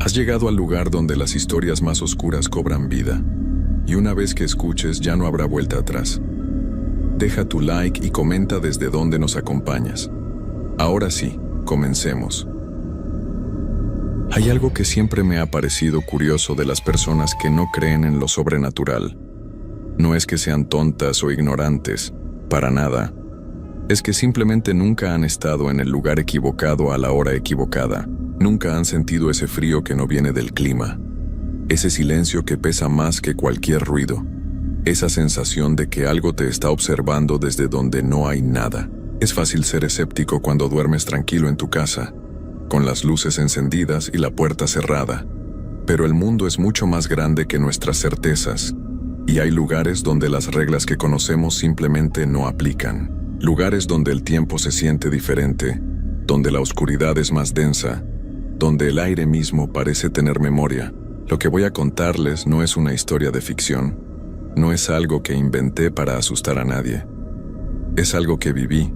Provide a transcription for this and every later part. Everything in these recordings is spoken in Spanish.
Has llegado al lugar donde las historias más oscuras cobran vida, y una vez que escuches ya no habrá vuelta atrás. Deja tu like y comenta desde dónde nos acompañas. Ahora sí, comencemos. Hay algo que siempre me ha parecido curioso de las personas que no creen en lo sobrenatural. No es que sean tontas o ignorantes, para nada. Es que simplemente nunca han estado en el lugar equivocado a la hora equivocada. Nunca han sentido ese frío que no viene del clima. Ese silencio que pesa más que cualquier ruido. Esa sensación de que algo te está observando desde donde no hay nada. Es fácil ser escéptico cuando duermes tranquilo en tu casa, con las luces encendidas y la puerta cerrada. Pero el mundo es mucho más grande que nuestras certezas, y hay lugares donde las reglas que conocemos simplemente no aplican. Lugares donde el tiempo se siente diferente, donde la oscuridad es más densa, donde el aire mismo parece tener memoria. Lo que voy a contarles no es una historia de ficción, no es algo que inventé para asustar a nadie. Es algo que viví,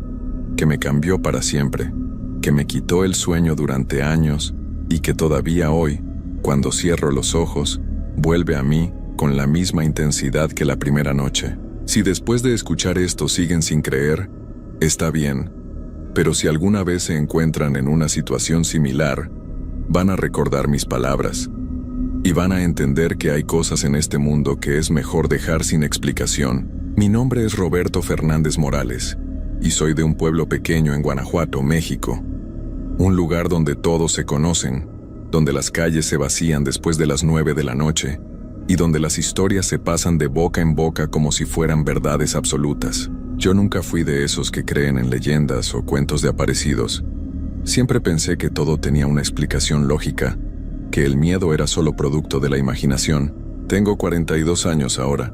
que me cambió para siempre, que me quitó el sueño durante años y que todavía hoy, cuando cierro los ojos, vuelve a mí con la misma intensidad que la primera noche. Si después de escuchar esto siguen sin creer, está bien, pero si alguna vez se encuentran en una situación similar, van a recordar mis palabras y van a entender que hay cosas en este mundo que es mejor dejar sin explicación. Mi nombre es Roberto Fernández Morales y soy de un pueblo pequeño en Guanajuato, México. Un lugar donde todos se conocen, donde las calles se vacían después de las 9 de la noche y donde las historias se pasan de boca en boca como si fueran verdades absolutas. Yo nunca fui de esos que creen en leyendas o cuentos de aparecidos. Siempre pensé que todo tenía una explicación lógica, que el miedo era solo producto de la imaginación. Tengo 42 años ahora,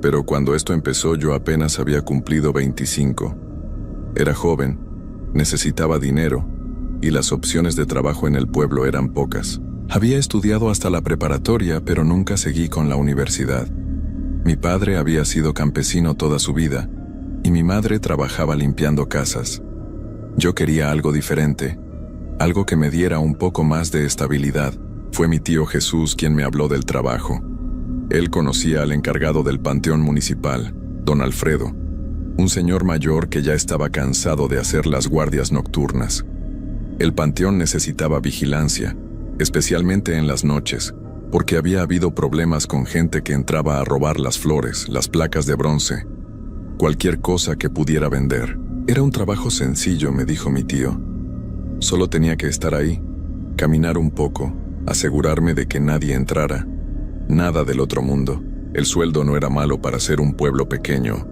pero cuando esto empezó yo apenas había cumplido 25. Era joven, necesitaba dinero, y las opciones de trabajo en el pueblo eran pocas. Había estudiado hasta la preparatoria, pero nunca seguí con la universidad. Mi padre había sido campesino toda su vida, y mi madre trabajaba limpiando casas. Yo quería algo diferente, algo que me diera un poco más de estabilidad. Fue mi tío Jesús quien me habló del trabajo. Él conocía al encargado del panteón municipal, don Alfredo, un señor mayor que ya estaba cansado de hacer las guardias nocturnas. El panteón necesitaba vigilancia, especialmente en las noches, porque había habido problemas con gente que entraba a robar las flores, las placas de bronce, cualquier cosa que pudiera vender. Era un trabajo sencillo, me dijo mi tío. Solo tenía que estar ahí, caminar un poco, asegurarme de que nadie entrara. Nada del otro mundo. El sueldo no era malo para ser un pueblo pequeño.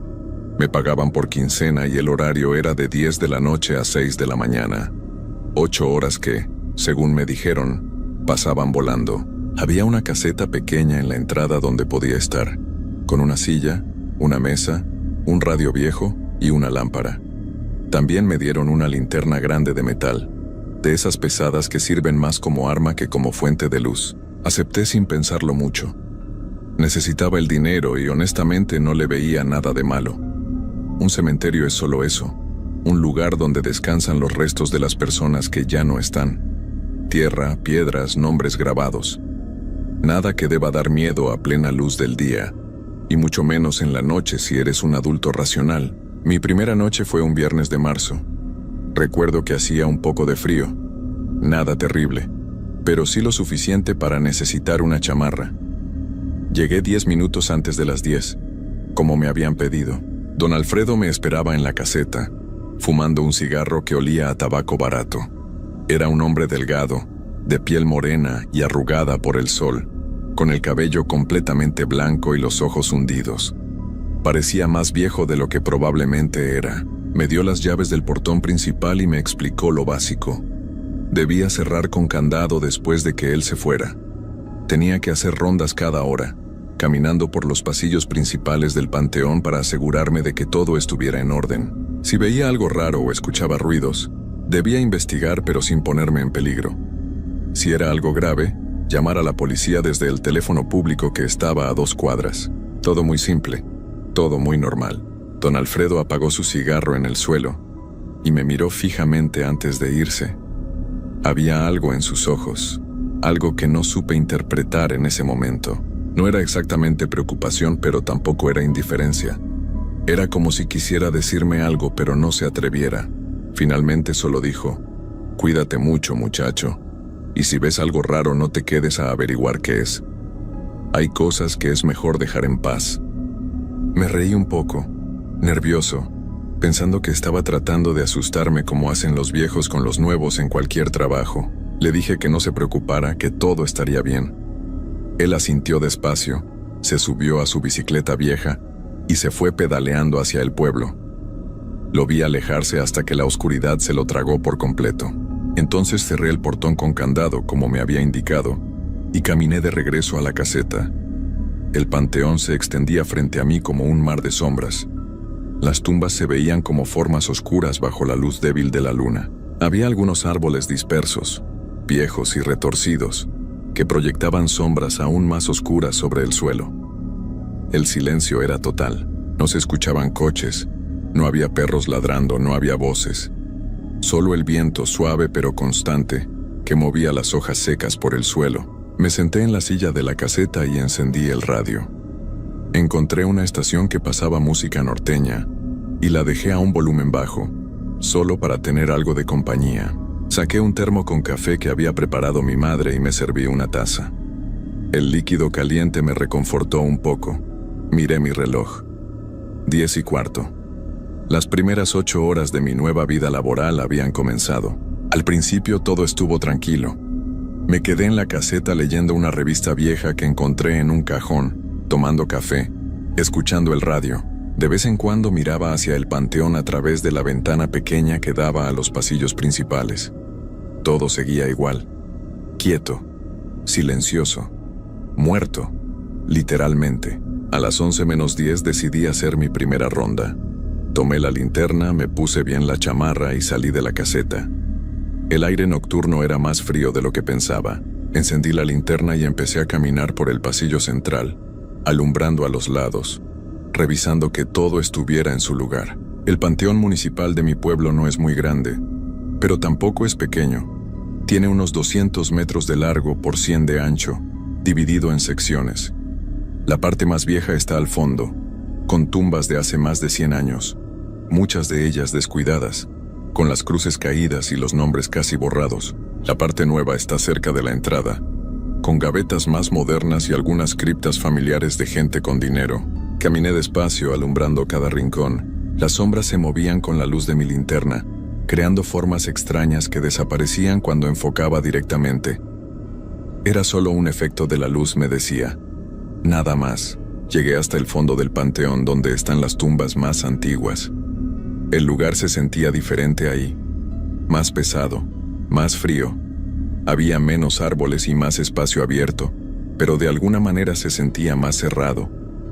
Me pagaban por quincena y el horario era de 10 de la noche a 6 de la mañana. 8 horas que, según me dijeron, pasaban volando. Había una caseta pequeña en la entrada donde podía estar, con una silla, una mesa, un radio viejo y una lámpara. También me dieron una linterna grande de metal, de esas pesadas que sirven más como arma que como fuente de luz. Acepté sin pensarlo mucho. Necesitaba el dinero y honestamente no le veía nada de malo. Un cementerio es solo eso, un lugar donde descansan los restos de las personas que ya no están. Tierra, piedras, nombres grabados. Nada que deba dar miedo a plena luz del día, y mucho menos en la noche si eres un adulto racional. Mi primera noche fue un viernes de marzo. Recuerdo que hacía un poco de frío. Nada terrible, pero sí lo suficiente para necesitar una chamarra. Llegué 10 minutos antes de las 10, como me habían pedido. Don Alfredo me esperaba en la caseta, fumando un cigarro que olía a tabaco barato. Era un hombre delgado, de piel morena y arrugada por el sol, con el cabello completamente blanco y los ojos hundidos. Parecía más viejo de lo que probablemente era. Me dio las llaves del portón principal y me explicó lo básico. Debía cerrar con candado después de que él se fuera. Tenía que hacer rondas cada hora, caminando por los pasillos principales del panteón para asegurarme de que todo estuviera en orden. Si veía algo raro o escuchaba ruidos, debía investigar pero sin ponerme en peligro. Si era algo grave, llamar a la policía desde el teléfono público que estaba a 2 cuadras. Todo muy simple, todo muy normal. Don Alfredo apagó su cigarro en el suelo y me miró fijamente antes de irse. Había algo en sus ojos, algo que no supe interpretar en ese momento. No era exactamente preocupación, pero tampoco era indiferencia. Era como si quisiera decirme algo, pero no se atreviera. Finalmente solo dijo: «Cuídate mucho, muchacho. Y si ves algo raro, no te quedes a averiguar qué es. Hay cosas que es mejor dejar en paz». Me reí un poco, nervioso, pensando que estaba tratando de asustarme como hacen los viejos con los nuevos en cualquier trabajo. Le dije que no se preocupara, que todo estaría bien. Él asintió despacio, se subió a su bicicleta vieja y se fue pedaleando hacia el pueblo. Lo vi alejarse hasta que la oscuridad se lo tragó por completo. Entonces cerré el portón con candado, como me había indicado, y caminé de regreso a la caseta. El panteón se extendía frente a mí como un mar de sombras. Las tumbas se veían como formas oscuras bajo la luz débil de la luna. Había algunos árboles dispersos, viejos y retorcidos, que proyectaban sombras aún más oscuras sobre el suelo. El silencio era total. No se escuchaban coches, no había perros ladrando, no había voces. Solo el viento suave pero constante, que movía las hojas secas por el suelo. Me senté en la silla de la caseta y encendí el radio. Encontré una estación que pasaba música norteña, y la dejé a un volumen bajo, solo para tener algo de compañía. Saqué un termo con café que había preparado mi madre y me serví una taza. El líquido caliente me reconfortó un poco. Miré mi reloj. 10:15. Las primeras 8 horas de mi nueva vida laboral habían comenzado. Al principio todo estuvo tranquilo. Me quedé en la caseta leyendo una revista vieja que encontré en un cajón, tomando café, escuchando el radio. De vez en cuando miraba hacia el panteón a través de la ventana pequeña que daba a los pasillos principales. Todo seguía igual. Quieto, silencioso, muerto, literalmente. A las 11:10 decidí hacer mi primera ronda. Tomé la linterna, me puse bien la chamarra y salí de la caseta. El aire nocturno era más frío de lo que pensaba. Encendí la linterna y empecé a caminar por el pasillo central, alumbrando a los lados, revisando que todo estuviera en su lugar. El panteón municipal de mi pueblo no es muy grande, pero tampoco es pequeño. Tiene unos 200 metros de largo por 100 de ancho, dividido en secciones. La parte más vieja está al fondo, con tumbas de hace más de 100 años, muchas de ellas descuidadas, con las cruces caídas y los nombres casi borrados. La parte nueva está cerca de la entrada, con gavetas más modernas y algunas criptas familiares de gente con dinero. Caminé despacio, alumbrando cada rincón. Las sombras se movían con la luz de mi linterna, creando formas extrañas que desaparecían cuando enfocaba directamente. Era solo un efecto de la luz, me decía. Nada más. Llegué hasta el fondo del panteón, donde están las tumbas más antiguas. El lugar se sentía diferente ahí. Más pesado, más frío. Había menos árboles y más espacio abierto, pero de alguna manera se sentía más cerrado,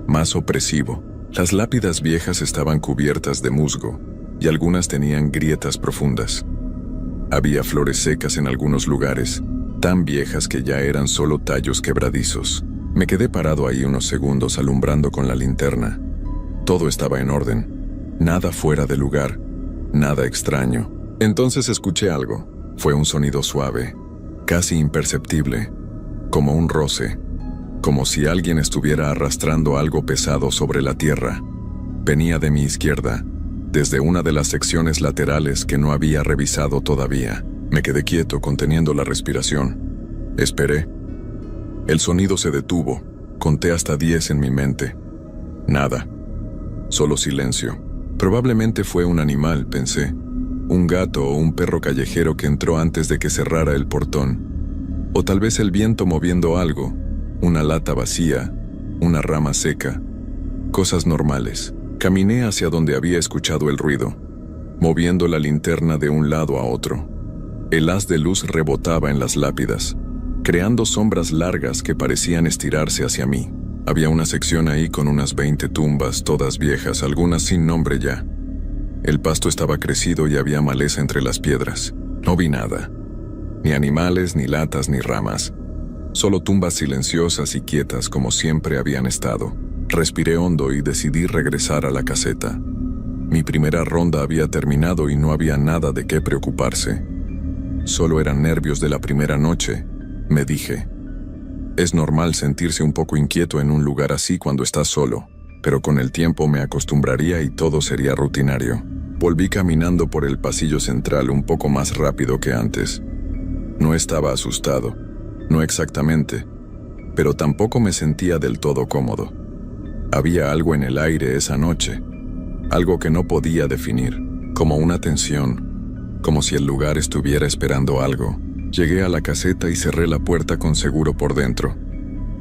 más opresivo. Las lápidas viejas estaban cubiertas de musgo, y algunas tenían grietas profundas. Había flores secas en algunos lugares, tan viejas que ya eran solo tallos quebradizos. Me quedé parado ahí unos segundos alumbrando con la linterna. Todo estaba en orden. Nada fuera de lugar, nada extraño. Entonces escuché algo. Fue un sonido suave, casi imperceptible, como un roce, como si alguien estuviera arrastrando algo pesado sobre la tierra. Venía de mi izquierda, desde una de las secciones laterales que no había revisado todavía. Me quedé quieto, conteniendo la respiración. Esperé. El sonido se detuvo. Conté hasta 10 en mi mente. Nada. Solo silencio. Probablemente fue un animal, pensé. Un gato o un perro callejero que entró antes de que cerrara el portón. O tal vez el viento moviendo algo. Una lata vacía, una rama seca. Cosas normales. Caminé hacia donde había escuchado el ruido, moviendo la linterna de un lado a otro. El haz de luz rebotaba en las lápidas, creando sombras largas que parecían estirarse hacia mí. Había una sección ahí con unas 20 tumbas, todas viejas, algunas sin nombre ya. El pasto estaba crecido y había maleza entre las piedras. No vi nada. Ni animales, ni latas, ni ramas. Solo tumbas silenciosas y quietas como siempre habían estado. Respiré hondo y decidí regresar a la caseta. Mi primera ronda había terminado y no había nada de qué preocuparse. Solo eran nervios de la primera noche Me dije. Es normal sentirse un poco inquieto en un lugar así cuando estás solo, pero con el tiempo me acostumbraría y todo sería rutinario. Volví caminando por el pasillo central un poco más rápido que antes. No estaba asustado, no exactamente, pero tampoco me sentía del todo cómodo. Había algo en el aire esa noche, algo que no podía definir, como una tensión, como si el lugar estuviera esperando algo. Llegué a la caseta y cerré la puerta con seguro por dentro.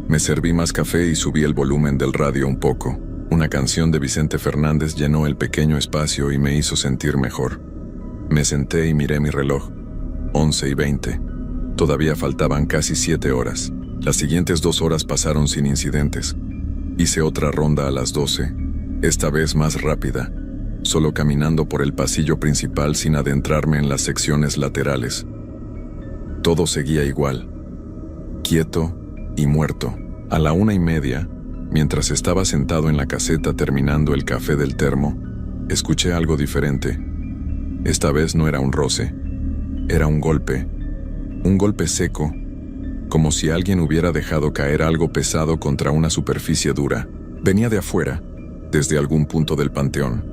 Me serví más café y subí el volumen del radio un poco. Una canción de Vicente Fernández llenó el pequeño espacio y me hizo sentir mejor. Me senté y miré mi reloj. 11:20. Todavía faltaban casi 7 horas. Las siguientes 2 horas pasaron sin incidentes. Hice otra ronda a las 12, esta vez más rápida, solo caminando por el pasillo principal sin adentrarme en las secciones laterales. Todo seguía igual, quieto y muerto. A la 1:30, mientras estaba sentado en la caseta terminando el café del termo, escuché algo diferente. Esta vez no era un roce, era un golpe seco, como si alguien hubiera dejado caer algo pesado contra una superficie dura. Venía de afuera, desde algún punto del panteón,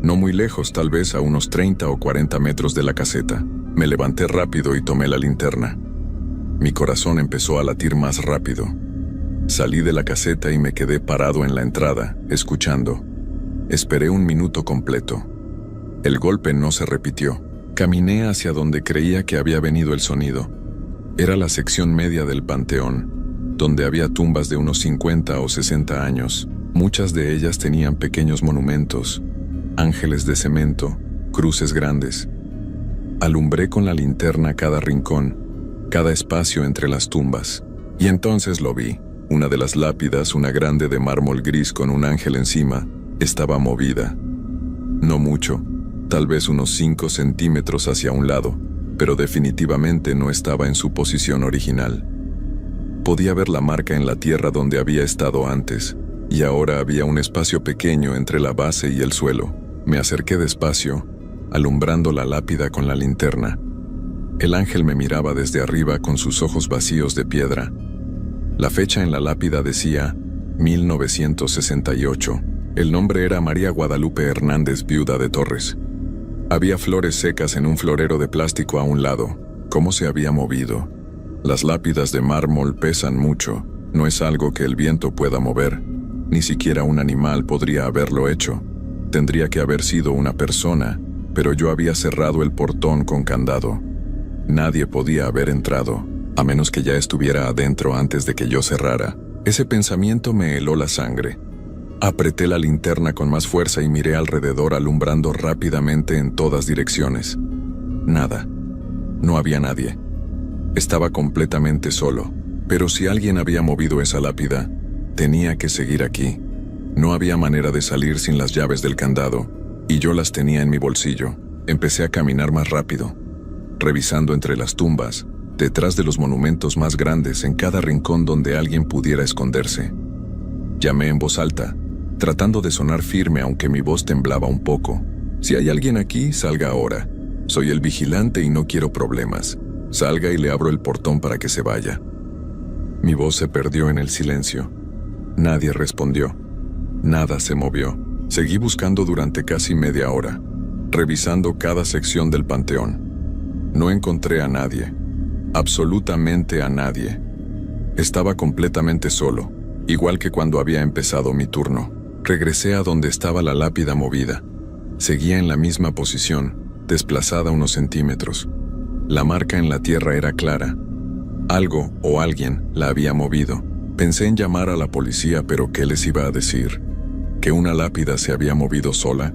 no muy lejos, tal vez a unos 30 o 40 metros de la caseta. Me levanté rápido y tomé la linterna. Mi corazón empezó a latir más rápido. Salí de la caseta y me quedé parado en la entrada, escuchando. Esperé un minuto completo. El golpe no se repitió. Caminé hacia donde creía que había venido el sonido. Era la sección media del panteón, donde había tumbas de unos 50 o 60 años. Muchas de ellas tenían pequeños monumentos, ángeles de cemento, cruces grandes. Alumbré con la linterna cada rincón, cada espacio entre las tumbas. Y entonces lo vi. Una de las lápidas, una grande de mármol gris con un ángel encima, estaba movida. No mucho, tal vez unos 5 centímetros hacia un lado, pero definitivamente no estaba en su posición original. Podía ver la marca en la tierra donde había estado antes, y ahora había un espacio pequeño entre la base y el suelo. Me acerqué despacio, alumbrando la lápida con la linterna. El ángel me miraba desde arriba con sus ojos vacíos de piedra. La fecha en la lápida decía 1968. El nombre era María Guadalupe Hernández, viuda de Torres. Había flores secas en un florero de plástico a un lado. ¿Cómo se había movido? Las lápidas de mármol pesan mucho. No es algo que el viento pueda mover. Ni siquiera un animal podría haberlo hecho. Tendría que haber sido una persona, pero yo había cerrado el portón con candado. Nadie podía haber entrado, a menos que ya estuviera adentro antes de que yo cerrara. Ese pensamiento me heló la sangre. Apreté la linterna con más fuerza y miré alrededor, alumbrando rápidamente en todas direcciones. Nada. No había nadie. Estaba completamente solo. Pero si alguien había movido esa lápida, tenía que seguir aquí. No había manera de salir sin las llaves del candado, y yo las tenía en mi bolsillo. Empecé a caminar más rápido, revisando entre las tumbas, detrás de los monumentos más grandes, en cada rincón donde alguien pudiera esconderse. Llamé en voz alta, tratando de sonar firme aunque mi voz temblaba un poco. Si hay alguien aquí, salga ahora. Soy el vigilante y no quiero problemas. Salga y le abro el portón para que se vaya. Mi voz se perdió en el silencio. Nadie respondió. Nada se movió. Seguí buscando durante casi media hora, revisando cada sección del panteón. No encontré a nadie. Absolutamente a nadie. Estaba completamente solo, igual que cuando había empezado mi turno. Regresé a donde estaba la lápida movida. Seguía en la misma posición, desplazada unos centímetros. La marca en la tierra era clara. Algo o alguien la había movido. Pensé en llamar a la policía, pero ¿qué les iba a decir? ¿Que una lápida se había movido sola?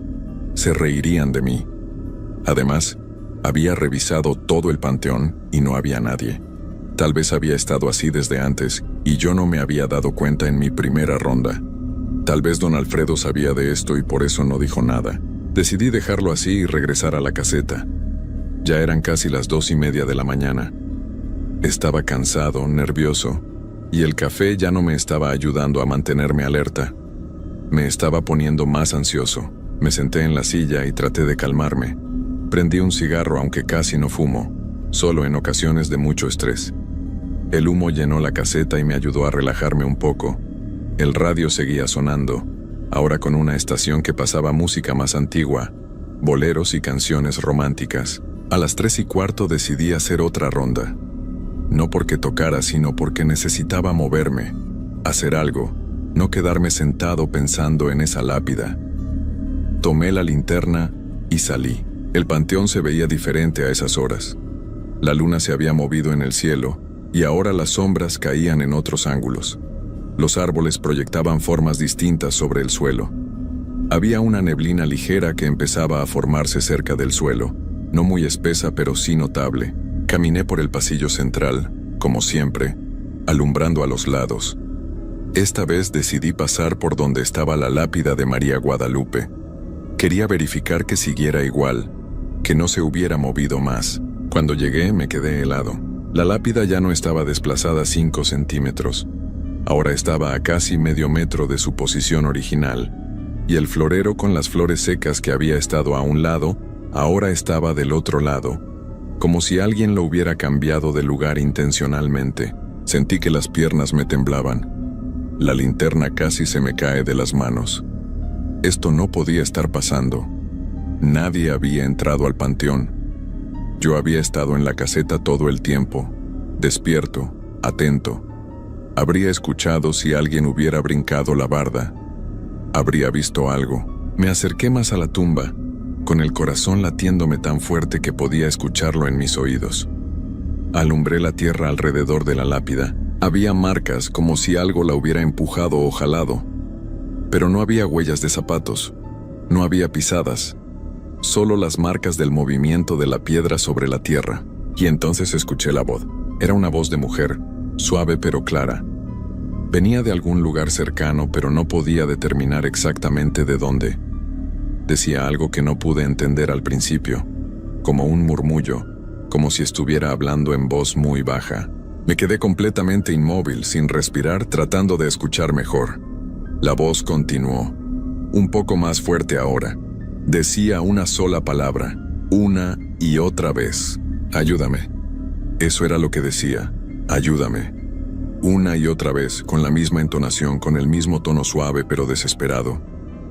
Se reirían de mí. Además, había revisado todo el panteón y no había nadie. Tal vez había estado así desde antes y yo no me había dado cuenta en mi primera ronda. Tal vez don Alfredo sabía de esto y por eso no dijo nada. Decidí dejarlo así y regresar a la caseta. Ya eran casi las 2:30 de la mañana. Estaba cansado, nervioso, y el café ya no me estaba ayudando a mantenerme alerta. Me estaba poniendo más ansioso. Me senté en la silla y traté de calmarme. Prendí un cigarro, aunque casi no fumo, solo en ocasiones de mucho estrés. El humo llenó la caseta y me ayudó a relajarme un poco. El radio seguía sonando, ahora con una estación que pasaba música más antigua, boleros y canciones románticas. A las 3:15 decidí hacer otra ronda. No porque tocara, sino porque necesitaba moverme, hacer algo, no quedarme sentado pensando en esa lápida. Tomé la linterna y salí. El panteón se veía diferente a esas horas. La luna se había movido en el cielo y ahora las sombras caían en otros ángulos. Los árboles proyectaban formas distintas sobre el suelo. Había una neblina ligera que empezaba a formarse cerca del suelo, no muy espesa pero sí notable. Caminé por el pasillo central, como siempre, alumbrando a los lados. Esta vez decidí pasar por donde estaba la lápida de María Guadalupe. Quería verificar que siguiera igual, que no se hubiera movido más. Cuando llegué me quedé helado. La lápida ya no estaba desplazada 5 centímetros. Ahora estaba a casi medio metro de su posición original, y el florero con las flores secas que había estado a un lado, ahora estaba del otro lado, como si alguien lo hubiera cambiado de lugar intencionalmente. Sentí que las piernas me temblaban. La linterna casi se me cae de las manos. Esto no podía estar pasando. Nadie había entrado al panteón. Yo había estado en la caseta todo el tiempo, despierto, atento. Habría escuchado si alguien hubiera brincado la barda. Habría visto algo. Me acerqué más a la tumba, con el corazón latiéndome tan fuerte que podía escucharlo en mis oídos. Alumbré la tierra alrededor de la lápida. Había marcas como si algo la hubiera empujado o jalado. Pero no había huellas de zapatos. No había pisadas. Solo las marcas del movimiento de la piedra sobre la tierra. Y entonces escuché la voz. Era una voz de mujer, suave pero clara. Venía de algún lugar cercano, pero no podía determinar exactamente de dónde. Decía algo que no pude entender al principio, como un murmullo, como si estuviera hablando en voz muy baja. Me quedé completamente inmóvil, sin respirar, tratando de escuchar mejor. La voz continuó, un poco más fuerte ahora. Decía una sola palabra, una y otra vez. Ayúdame. Eso era lo que decía. Ayúdame. Una y otra vez, con la misma entonación, con el mismo tono suave pero desesperado.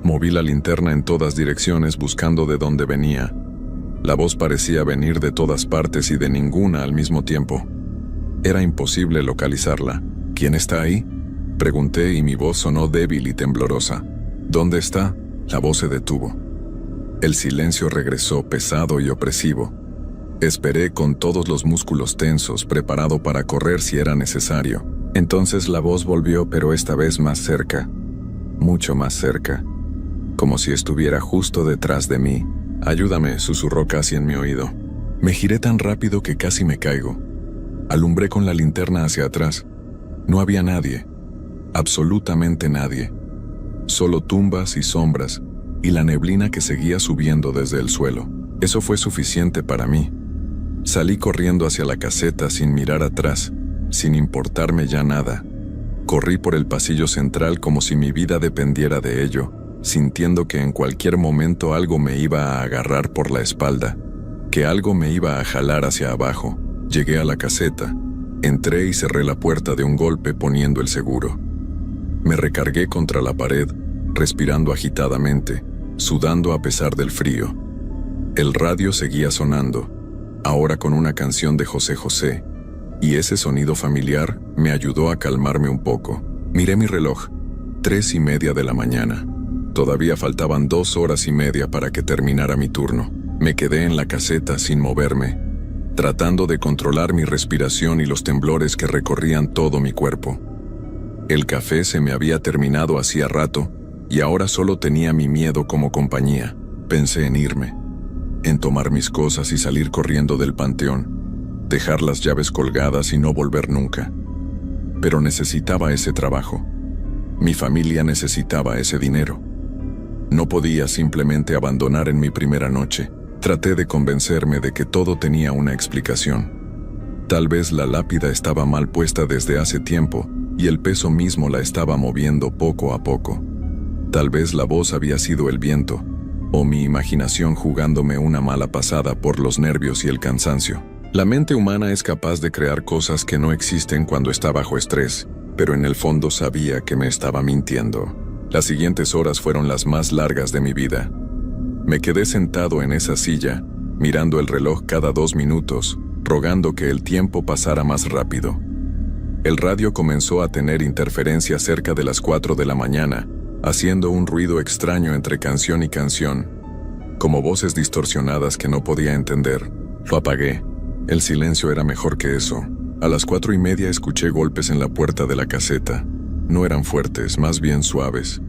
Moví la linterna en todas direcciones buscando de dónde venía. La voz parecía venir de todas partes y de ninguna al mismo tiempo. Era imposible localizarla. ¿Quién está ahí?, pregunté y mi voz sonó débil y temblorosa. ¿Dónde está? La voz se detuvo. El silencio regresó pesado y opresivo. Esperé con todos los músculos tensos, preparado para correr si era necesario. Entonces la voz volvió, pero esta vez más cerca, mucho más cerca, como si estuviera justo detrás de mí. Ayúdame, susurró casi en mi oído. Me giré tan rápido que casi me caigo. Alumbré con la linterna hacia atrás. No había nadie, absolutamente nadie. Solo tumbas y sombras, y la neblina que seguía subiendo desde el suelo. Eso fue suficiente para mí. Salí corriendo hacia la caseta sin mirar atrás, sin importarme ya nada. Corrí por el pasillo central como si mi vida dependiera de ello, sintiendo que en cualquier momento algo me iba a agarrar por la espalda, que algo me iba a jalar hacia abajo. Llegué a la caseta, entré y cerré la puerta de un golpe poniendo el seguro. Me recargué contra la pared, respirando agitadamente, sudando a pesar del frío. El radio seguía sonando, ahora con una canción de José José, y ese sonido familiar me ayudó a calmarme un poco. Miré mi reloj, 3:30 de la mañana. Todavía faltaban 2 horas y media para que terminara mi turno. Me quedé en la caseta sin moverme, tratando de controlar mi respiración y los temblores que recorrían todo mi cuerpo. El café se me había terminado hacía rato, y ahora solo tenía mi miedo como compañía. Pensé en irme, en tomar mis cosas y salir corriendo del panteón, dejar las llaves colgadas y no volver nunca. Pero necesitaba ese trabajo. Mi familia necesitaba ese dinero. No podía simplemente abandonar en mi primera noche. Traté de convencerme de que todo tenía una explicación. Tal vez la lápida estaba mal puesta desde hace tiempo y el peso mismo la estaba moviendo poco a poco. Tal vez la voz había sido el viento, o mi imaginación jugándome una mala pasada por los nervios y el cansancio. La mente humana es capaz de crear cosas que no existen cuando está bajo estrés, pero en el fondo sabía que me estaba mintiendo. Las siguientes horas fueron las más largas de mi vida. Me quedé sentado en esa silla, mirando el reloj cada 2 minutos, rogando que el tiempo pasara más rápido. El radio comenzó a tener interferencia cerca de las 4 de la mañana, haciendo un ruido extraño entre canción y canción, como voces distorsionadas que no podía entender. Lo apagué. El silencio era mejor que eso. A las 4:30 escuché golpes en la puerta de la caseta. No eran fuertes, más bien suaves,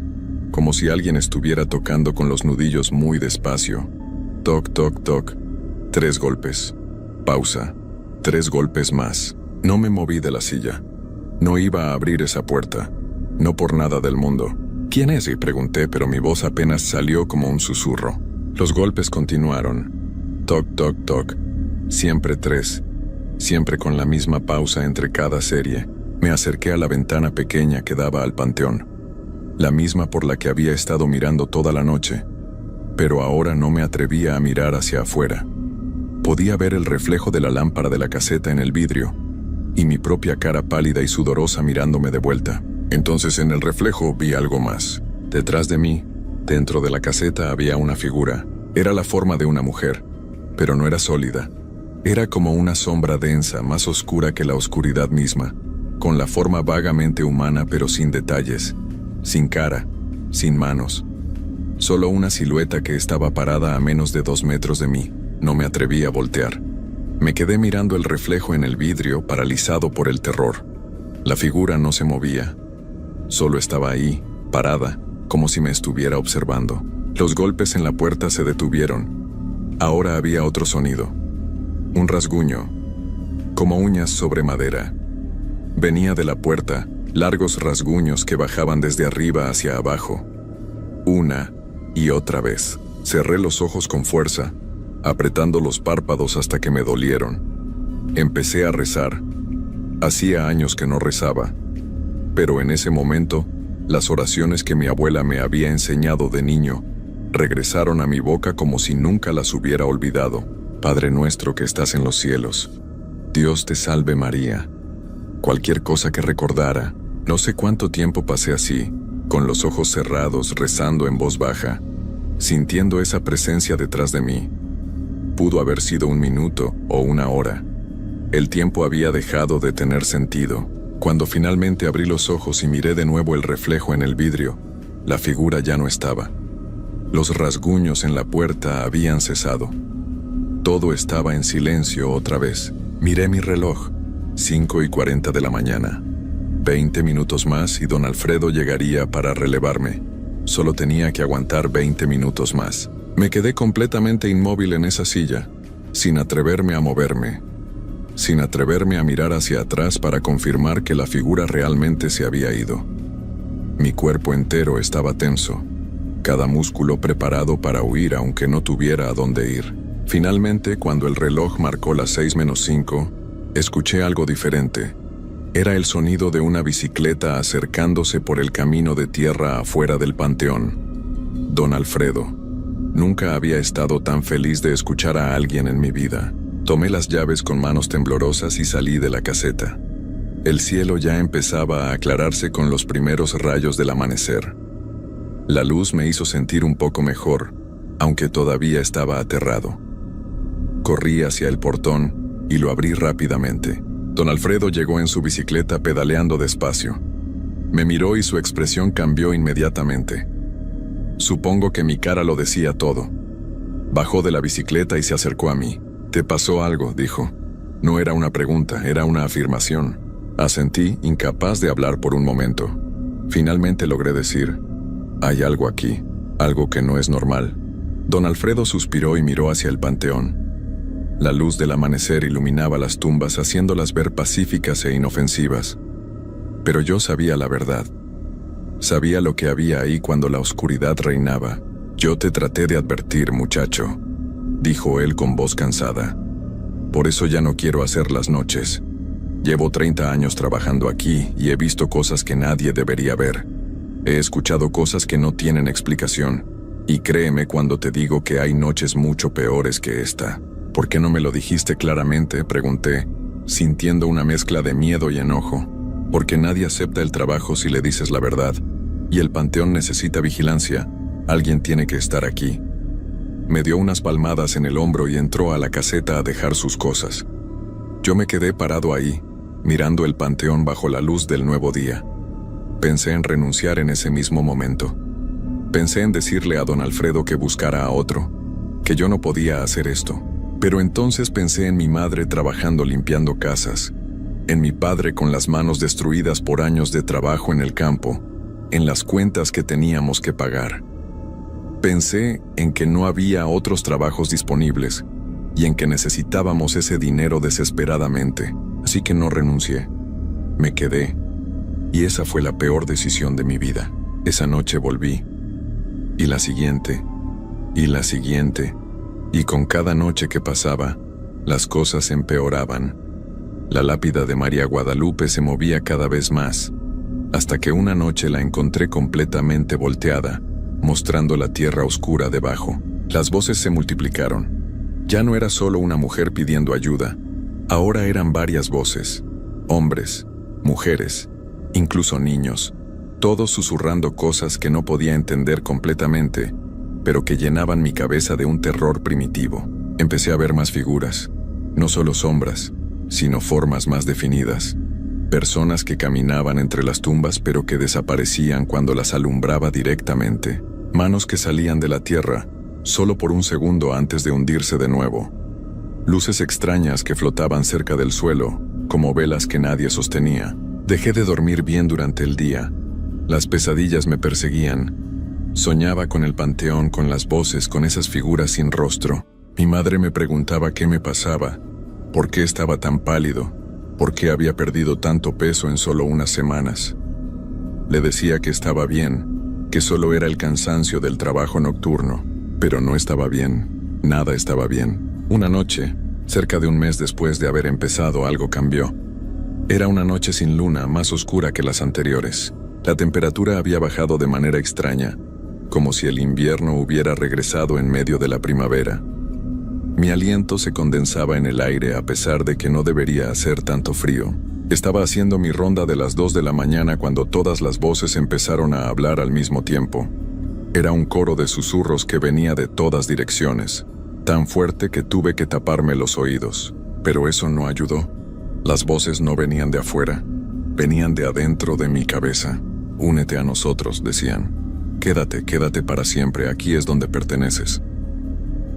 como si alguien estuviera tocando con los nudillos muy despacio. Toc, toc, toc. 3 golpes. Pausa. 3 golpes más. No me moví de la silla. No iba a abrir esa puerta. No por nada del mundo. ¿Quién es? Y pregunté, pero mi voz apenas salió como un susurro. Los golpes continuaron. Toc, toc, toc. Siempre 3. Siempre con la misma pausa entre cada serie. Me acerqué a la ventana pequeña que daba al panteón. La misma por la que había estado mirando toda la noche. Pero ahora no me atrevía a mirar hacia afuera. Podía ver el reflejo de la lámpara de la caseta en el vidrio, y mi propia cara pálida y sudorosa mirándome de vuelta. Entonces en el reflejo vi algo más. Detrás de mí, dentro de la caseta, había una figura. Era la forma de una mujer, pero no era sólida. Era como una sombra densa, más oscura que la oscuridad misma, con la forma vagamente humana pero sin detalles, sin cara, sin manos. Solo una silueta que estaba parada a menos de 2 metros de mí. No me atreví a voltear. Me quedé mirando el reflejo en el vidrio, paralizado por el terror. La figura no se movía. Solo estaba ahí, parada, como si me estuviera observando. Los golpes en la puerta se detuvieron. Ahora había otro sonido. Un rasguño, como uñas sobre madera. Venía de la puerta, largos rasguños que bajaban desde arriba hacia abajo. Una y otra vez. Cerré los ojos con fuerza, apretando los párpados hasta que me dolieron. Empecé a rezar. Hacía años que no rezaba, pero en ese momento, las oraciones que mi abuela me había enseñado de niño regresaron a mi boca como si nunca las hubiera olvidado. Padre nuestro que estás en los cielos, Dios te salve María. Cualquier cosa que recordara. No sé cuánto tiempo pasé así, con los ojos cerrados, rezando en voz baja, sintiendo esa presencia detrás de mí. Pudo haber sido 1 minuto o 1 hora. El tiempo había dejado de tener sentido. Cuando finalmente abrí los ojos y miré de nuevo el reflejo en el vidrio, la figura ya no estaba. Los rasguños en la puerta habían cesado. Todo estaba en silencio otra vez. Miré mi reloj. 5:40 de la mañana. 20 minutos más y don Alfredo llegaría para relevarme. Solo tenía que aguantar 20 minutos más. Me quedé completamente inmóvil en esa silla, sin atreverme a moverme, sin atreverme a mirar hacia atrás para confirmar que la figura realmente se había ido. Mi cuerpo entero estaba tenso, cada músculo preparado para huir aunque no tuviera a dónde ir. Finalmente, cuando el reloj marcó las 6:05, escuché algo diferente. Era el sonido de una bicicleta acercándose por el camino de tierra afuera del panteón. Don Alfredo. Nunca había estado tan feliz de escuchar a alguien en mi vida. Tomé las llaves con manos temblorosas y salí de la caseta. El cielo ya empezaba a aclararse con los primeros rayos del amanecer. La luz me hizo sentir un poco mejor, aunque todavía estaba aterrado. Corrí hacia el portón y lo abrí rápidamente. Don Alfredo llegó en su bicicleta pedaleando despacio. Me miró y su expresión cambió inmediatamente. Supongo que mi cara lo decía todo. Bajó de la bicicleta y se acercó a mí. «¿Te pasó algo?», dijo. No era una pregunta, era una afirmación. Asentí, incapaz de hablar por un momento. Finalmente logré decir: «Hay algo aquí, algo que no es normal». Don Alfredo suspiró y miró hacia el panteón. La luz del amanecer iluminaba las tumbas, haciéndolas ver pacíficas e inofensivas. Pero yo sabía la verdad. Sabía lo que había ahí cuando la oscuridad reinaba. «Yo te traté de advertir, muchacho», dijo él con voz cansada. «Por eso ya no quiero hacer las noches. Llevo 30 años trabajando aquí y he visto cosas que nadie debería ver. He escuchado cosas que no tienen explicación. Y créeme cuando te digo que hay noches mucho peores que esta. ¿Por qué no me lo dijiste claramente?, pregunté, sintiendo una mezcla de miedo y enojo. Porque nadie acepta el trabajo si le dices la verdad, y el panteón necesita vigilancia. Alguien tiene que estar aquí. Me dio unas palmadas en el hombro y entró a la caseta a dejar sus cosas. Yo me quedé parado ahí, mirando el panteón bajo la luz del nuevo día. Pensé en renunciar en ese mismo momento. Pensé en decirle a don Alfredo que buscara a otro, que yo no podía hacer esto. Pero entonces pensé en mi madre trabajando limpiando casas, en mi padre con las manos destruidas por años de trabajo en el campo, en las cuentas que teníamos que pagar. Pensé en que no había otros trabajos disponibles y en que necesitábamos ese dinero desesperadamente, así que no renuncié. Me quedé, y esa fue la peor decisión de mi vida. Esa noche volví, y la siguiente, y con cada noche que pasaba, las cosas empeoraban. La lápida de María Guadalupe se movía cada vez más, hasta que una noche la encontré completamente volteada, mostrando la tierra oscura debajo. Las voces se multiplicaron. Ya no era solo una mujer pidiendo ayuda, ahora eran varias voces, hombres, mujeres, incluso niños, todos susurrando cosas que no podía entender completamente, pero que llenaban mi cabeza de un terror primitivo. Empecé a ver más figuras, no solo sombras, sino formas más definidas. Personas que caminaban entre las tumbas pero que desaparecían cuando las alumbraba directamente. Manos que salían de la tierra, solo por un segundo antes de hundirse de nuevo. Luces extrañas que flotaban cerca del suelo, como velas que nadie sostenía. Dejé de dormir bien durante el día. Las pesadillas me perseguían. Soñaba con el panteón, con las voces, con esas figuras sin rostro. Mi madre me preguntaba qué me pasaba, por qué estaba tan pálido, por qué había perdido tanto peso en solo unas semanas. Le decía que estaba bien, que solo era el cansancio del trabajo nocturno, pero no estaba bien, nada estaba bien. Una noche, cerca de un mes después de haber empezado, algo cambió. Era una noche sin luna, más oscura que las anteriores. La temperatura había bajado de manera extraña, como si el invierno hubiera regresado en medio de la primavera. Mi aliento se condensaba en el aire a pesar de que no debería hacer tanto frío. Estaba haciendo mi ronda de las 2 de la mañana cuando todas las voces empezaron a hablar al mismo tiempo. Era un coro de susurros que venía de todas direcciones, tan fuerte que tuve que taparme los oídos. Pero eso no ayudó. Las voces no venían de afuera, venían de adentro de mi cabeza. Únete a nosotros, decían. Quédate para siempre, aquí es donde perteneces.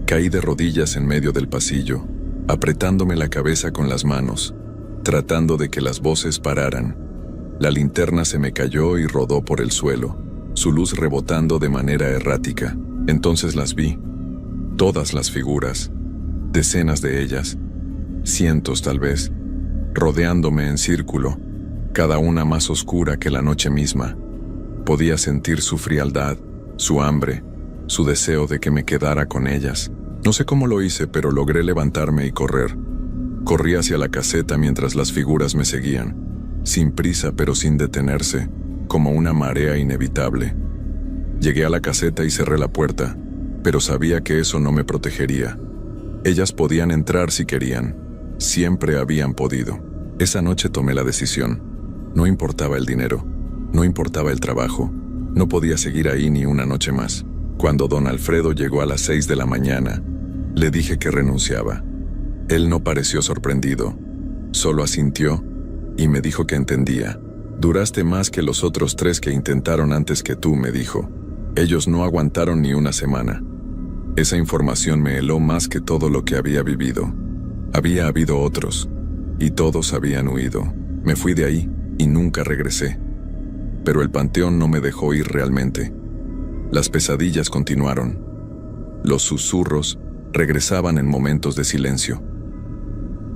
Caí de rodillas en medio del pasillo, apretándome la cabeza con las manos, tratando de que las voces pararan. La linterna se me cayó y rodó por el suelo, su luz rebotando de manera errática. Entonces las vi, todas las figuras, decenas de ellas, cientos tal vez, rodeándome en círculo, cada una más oscura que la noche misma. Podía sentir su frialdad, su hambre, su deseo de que me quedara con ellas. No sé cómo lo hice, pero logré levantarme y correr. Corrí hacia la caseta mientras las figuras me seguían, sin prisa pero sin detenerse, como una marea inevitable. Llegué a la caseta y cerré la puerta, pero sabía que eso no me protegería. Ellas podían entrar si querían, siempre habían podido. Esa noche tomé la decisión. No importaba el dinero, no importaba el trabajo, no podía seguir ahí ni una noche más. Cuando don Alfredo llegó a las 6 de la mañana, le dije que renunciaba. Él no pareció sorprendido, solo asintió y me dijo que entendía. Duraste más que los otros 3 que intentaron antes que tú, me dijo. Ellos no aguantaron ni una semana. Esa información me heló más que todo lo que había vivido. Había habido otros, y todos habían huido. Me fui de ahí y nunca regresé. Pero el panteón no me dejó ir realmente. Las pesadillas continuaron. Los susurros regresaban en momentos de silencio.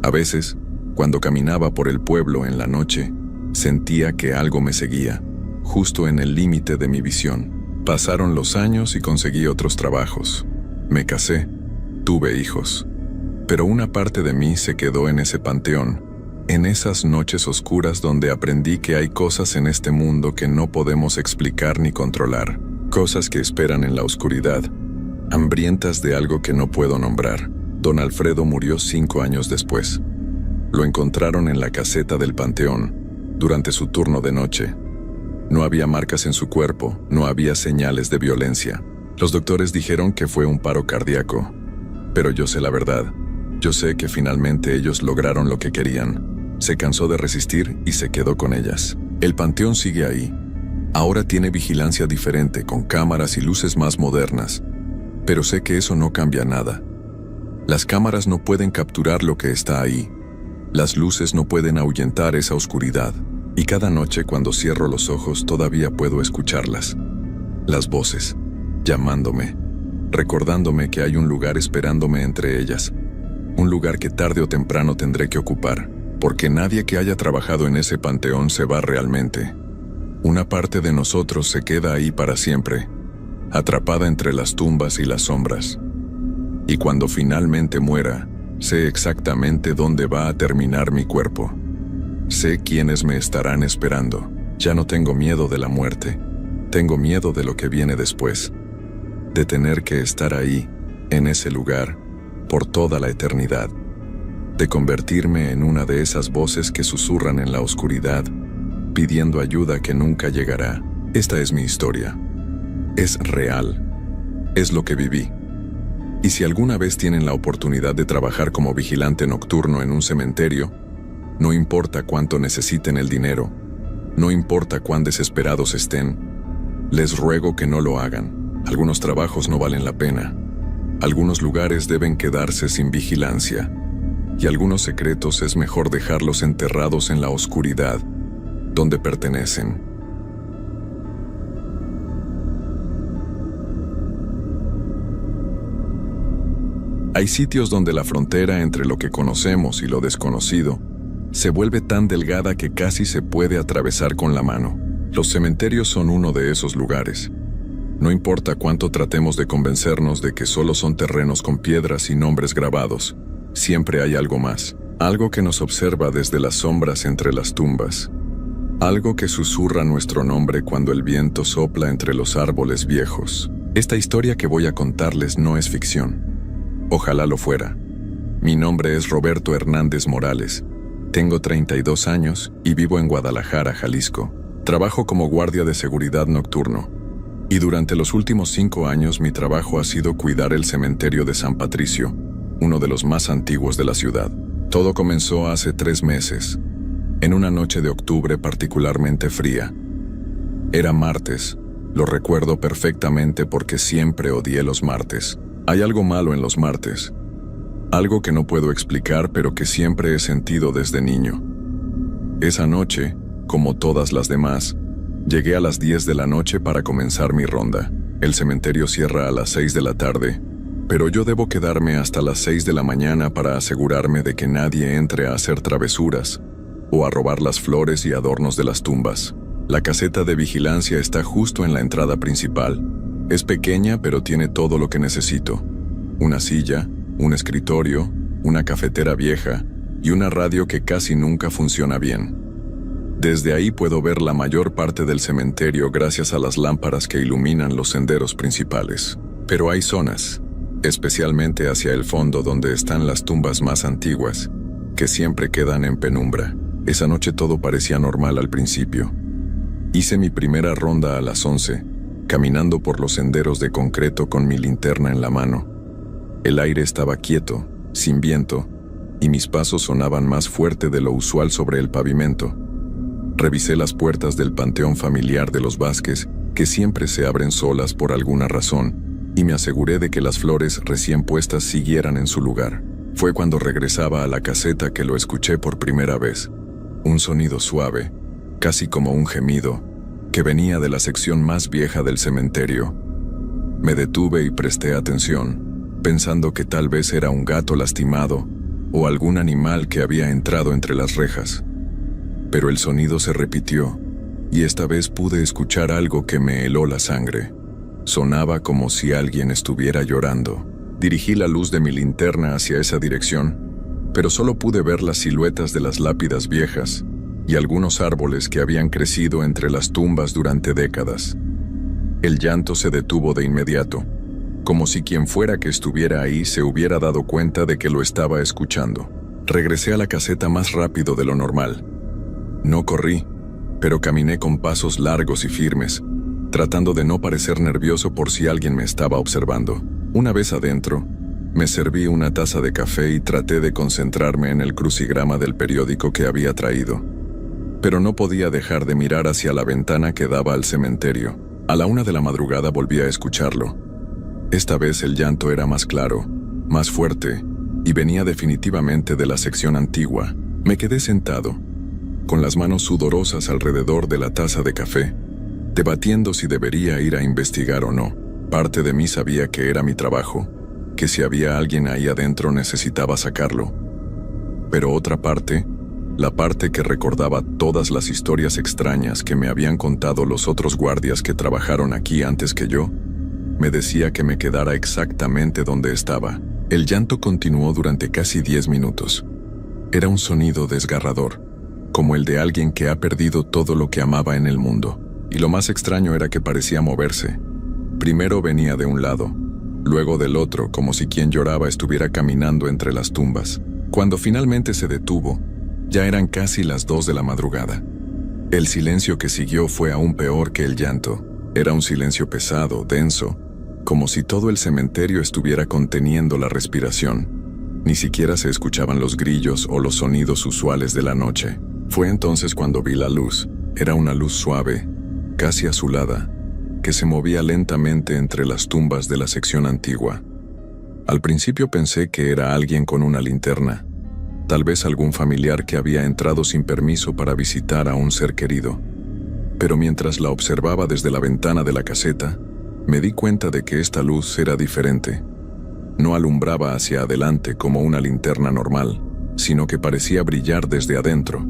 A veces, cuando caminaba por el pueblo en la noche, sentía que algo me seguía, justo en el límite de mi visión. Pasaron los años y conseguí otros trabajos. Me casé, tuve hijos. Pero una parte de mí se quedó en ese panteón, en esas noches oscuras donde aprendí que hay cosas en este mundo que no podemos explicar ni controlar. Cosas que esperan en la oscuridad, hambrientas de algo que no puedo nombrar. Don Alfredo murió 5 años después. Lo encontraron en la caseta del panteón, durante su turno de noche. No había marcas en su cuerpo, no había señales de violencia. Los doctores dijeron que fue un paro cardíaco. Pero yo sé la verdad. Yo sé que finalmente ellos lograron lo que querían. Se cansó de resistir y se quedó con ellas. El panteón sigue ahí. Ahora tiene vigilancia diferente, con cámaras y luces más modernas. Pero sé que eso no cambia nada. Las cámaras no pueden capturar lo que está ahí. Las luces no pueden ahuyentar esa oscuridad. Y cada noche cuando cierro los ojos todavía puedo escucharlas. Las voces, llamándome, recordándome que hay un lugar esperándome entre ellas. Un lugar que tarde o temprano tendré que ocupar, porque nadie que haya trabajado en ese panteón se va realmente. Una parte de nosotros se queda ahí para siempre, atrapada entre las tumbas y las sombras. Y cuando finalmente muera, sé exactamente dónde va a terminar mi cuerpo. Sé quiénes me estarán esperando. Ya no tengo miedo de la muerte. Tengo miedo de lo que viene después. De tener que estar ahí, en ese lugar, por toda la eternidad. De convertirme en una de esas voces que susurran en la oscuridad, pidiendo ayuda que nunca llegará. Esta es mi historia. Es real. Es lo que viví. Y si alguna vez tienen la oportunidad de trabajar como vigilante nocturno en un cementerio, no importa cuánto necesiten el dinero, no importa cuán desesperados estén, les ruego que no lo hagan. Algunos trabajos no valen la pena. Algunos lugares deben quedarse sin vigilancia. Y algunos secretos es mejor dejarlos enterrados en la oscuridad, donde pertenecen. Hay sitios donde la frontera entre lo que conocemos y lo desconocido se vuelve tan delgada que casi se puede atravesar con la mano. Los cementerios son uno de esos lugares. No importa cuánto tratemos de convencernos de que solo son terrenos con piedras y nombres grabados, siempre hay algo más. Algo que nos observa desde las sombras entre las tumbas. Algo que susurra nuestro nombre cuando el viento sopla entre los árboles viejos. Esta historia que voy a contarles no es ficción. Ojalá lo fuera. Mi nombre es Roberto Hernández Morales. Tengo 32 años y vivo en Guadalajara, Jalisco. Trabajo como guardia de seguridad nocturno. Y durante los últimos 5 años mi trabajo ha sido cuidar el cementerio de San Patricio, uno de los más antiguos de la ciudad. Todo comenzó hace 3 meses, en una noche de octubre particularmente fría. Era martes, lo recuerdo perfectamente porque siempre odié los martes. Hay algo malo en los martes. Algo que no puedo explicar pero que siempre he sentido desde niño. Esa noche, como todas las demás, llegué a las 10 de la noche para comenzar mi ronda. El cementerio cierra a las 6 de la tarde, pero yo debo quedarme hasta las 6 de la mañana para asegurarme de que nadie entre a hacer travesuras o a robar las flores y adornos de las tumbas. La caseta de vigilancia está justo en la entrada principal. Es pequeña pero tiene todo lo que necesito. Una silla, un escritorio, una cafetera vieja y una radio que casi nunca funciona bien. Desde ahí puedo ver la mayor parte del cementerio gracias a las lámparas que iluminan los senderos principales. Pero hay zonas, especialmente hacia el fondo donde están las tumbas más antiguas, que siempre quedan en penumbra. Esa noche todo parecía normal al principio. Hice mi primera ronda a las 11, caminando por los senderos de concreto con mi linterna en la mano. El aire estaba quieto, sin viento, y mis pasos sonaban más fuerte de lo usual sobre el pavimento. Revisé las puertas del panteón familiar de los Vázquez, que siempre se abren solas por alguna razón, y me aseguré de que las flores recién puestas siguieran en su lugar. Fue cuando regresaba a la caseta que lo escuché por primera vez. Un sonido suave, casi como un gemido, que venía de la sección más vieja del cementerio. Me detuve y presté atención, pensando que tal vez era un gato lastimado o algún animal que había entrado entre las rejas. Pero el sonido se repitió, y esta vez pude escuchar algo que me heló la sangre. Sonaba como si alguien estuviera llorando. Dirigí la luz de mi linterna hacia esa dirección, pero solo pude ver las siluetas de las lápidas viejas y algunos árboles que habían crecido entre las tumbas durante décadas. El llanto se detuvo de inmediato. como si quien fuera que estuviera ahí se hubiera dado cuenta de que lo estaba escuchando. Regresé a la caseta más rápido de lo normal. No corrí, pero caminé con pasos largos y firmes, tratando de no parecer nervioso por si alguien me estaba observando. Una vez adentro, me serví una taza de café y traté de concentrarme en el crucigrama del periódico que había traído. Pero no podía dejar de mirar hacia la ventana que daba al cementerio. A la 1 de la madrugada volví a escucharlo. Esta vez el llanto era más claro, más fuerte, y venía definitivamente de la sección antigua. Me quedé sentado, con las manos sudorosas alrededor de la taza de café, debatiendo si debería ir a investigar o no. Parte de mí sabía que era mi trabajo, que si había alguien ahí adentro necesitaba sacarlo. Pero otra parte, la parte que recordaba todas las historias extrañas que me habían contado los otros guardias que trabajaron aquí antes que yo, me decía que me quedara exactamente donde estaba. El llanto continuó durante casi 10 minutos. Era un sonido desgarrador, como el de alguien que ha perdido todo lo que amaba en el mundo. Y lo más extraño era que parecía moverse. Primero venía de un lado, luego del otro, como si quien lloraba estuviera caminando entre las tumbas. Cuando finalmente se detuvo, ya eran casi las 2 de la madrugada. El silencio que siguió fue aún peor que el llanto. Era un silencio pesado, denso, como si todo el cementerio estuviera conteniendo la respiración. Ni siquiera se escuchaban los grillos o los sonidos usuales de la noche. Fue entonces cuando vi la luz. Era una luz suave, casi azulada, que se movía lentamente entre las tumbas de la sección antigua. Al principio pensé que era alguien con una linterna, tal vez algún familiar que había entrado sin permiso para visitar a un ser querido. Pero mientras la observaba desde la ventana de la caseta, me di cuenta de que esta luz era diferente. No alumbraba hacia adelante como una linterna normal, sino que parecía brillar desde adentro,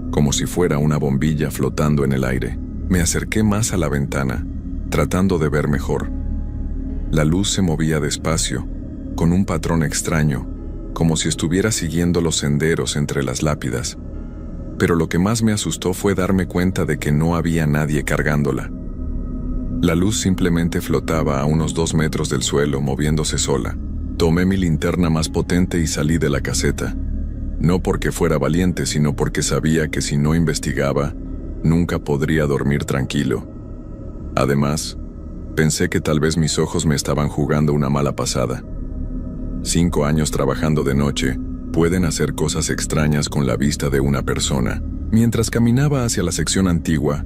como si fuera una bombilla flotando en el aire. Me acerqué más a la ventana, tratando de ver mejor. La luz se movía despacio, con un patrón extraño, como si estuviera siguiendo los senderos entre las lápidas. Pero lo que más me asustó fue darme cuenta de que no había nadie cargándola. La luz simplemente flotaba a unos 2 metros del suelo, moviéndose sola. Tomé mi linterna más potente y salí de la caseta. No porque fuera valiente, sino porque sabía que si no investigaba, nunca podría dormir tranquilo. Además, pensé que tal vez mis ojos me estaban jugando una mala pasada. 5 años trabajando de noche pueden hacer cosas extrañas con la vista de una persona. Mientras caminaba hacia la sección antigua,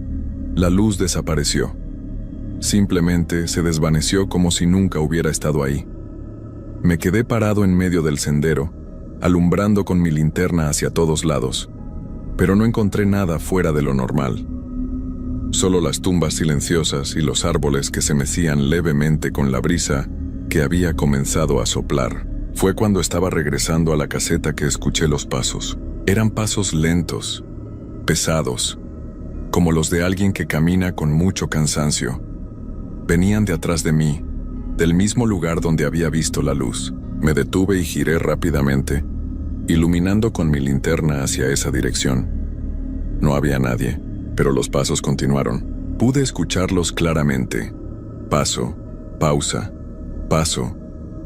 la luz desapareció. Simplemente se desvaneció como si nunca hubiera estado ahí. Me quedé parado en medio del sendero, alumbrando con mi linterna hacia todos lados, pero no encontré nada fuera de lo normal. Solo las tumbas silenciosas y los árboles que se mecían levemente con la brisa que había comenzado a soplar. Fue cuando estaba regresando a la caseta que escuché los pasos. Eran pasos lentos, pesados, como los de alguien que camina con mucho cansancio. Venían de atrás de mí, del mismo lugar donde había visto la luz. Me detuve y giré rápidamente, iluminando con mi linterna hacia esa dirección. No había nadie, pero los pasos continuaron. Pude escucharlos claramente. Paso, pausa, paso,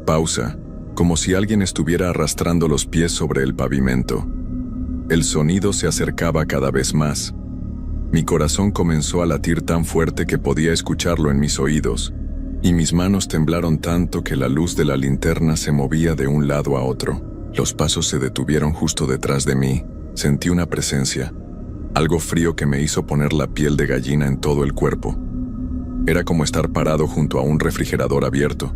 pausa, como si alguien estuviera arrastrando los pies sobre el pavimento. El sonido se acercaba cada vez más. Mi corazón comenzó a latir tan fuerte que podía escucharlo en mis oídos, y mis manos temblaron tanto que la luz de la linterna se movía de un lado a otro. Los pasos se detuvieron justo detrás de mí. Sentí una presencia, algo frío que me hizo poner la piel de gallina en todo el cuerpo. Era como estar parado junto a un refrigerador abierto,